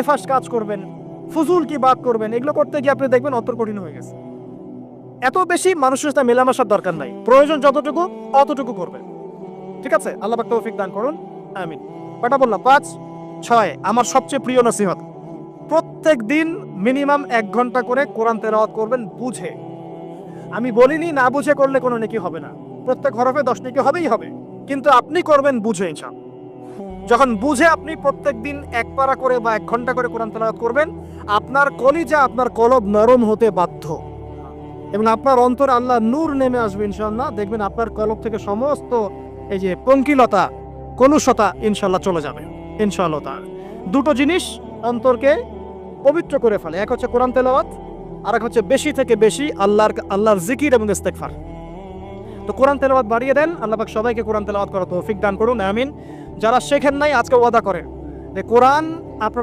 First কাজ করবেন, ফুজুল কি বাদ করবেন, এগুলো করতে গিয়ে আপনি দেখবেন অত কঠিন হয়ে গেছে। এত বেশি মানুষের সাথে মেলামেশার দরকার নাই, প্রয়োজন যতটুকু অতটুকু করবেন। ঠিক আছে, আল্লাহ পাক তৌফিক দান করুন, আমিন। কটা বললাম? 5, 6। আমার সবচেয়ে প্রিয় নসিহত, প্রত্যেক দিন মিনিমাম 1 ঘন্টা করে কোরআন তেলাওয়াত করবেন বুঝে। আমি বলিনি না বুঝে করলে কোনো নেকি হবে না, প্রত্যেক হরফে 10 নেকি হবেই হবে, কিন্তু আপনি করবেন বুঝে ইনশাআল্লাহ। যখন বুঝে আপনি প্রত্যেক দিন 1 পারা করে বা 1 ঘন্টা করে কোরআন তেলাওয়াত করবেন, আপনার কলিজা, আপনার কলব নরম হতে বাধ্য, এবং আপনার অন্তরে আল্লাহ নূর নেমে আসবে ইনশাআল্লাহ। দেখবেন আপনার কলব থেকে সমস্ত এই যে পঙ্কিলতা, কলুষতা ইনশাআল্লাহ চলে যাবে ইনশাআল্লাহ তাআলা। দুটো জিনিস অন্তরকে পবিত্র করে ফেলে, এক হচ্ছে কোরআন তেলাওয়াত, আর এক হচ্ছে বেশি থেকে বেশি আল্লাহর জিকির এবং ইস্তেগফার। তো কোরআন তেলাওয়াত বাড়িয়ে দেন, আল্লাহ পাক সবাইকে কোরআন তেলাওয়াত করার তৌফিক দান করুন, আমিন। যারা শেখেন নাই আজকে ওয়াদা করেন যে কোরআন আপনারা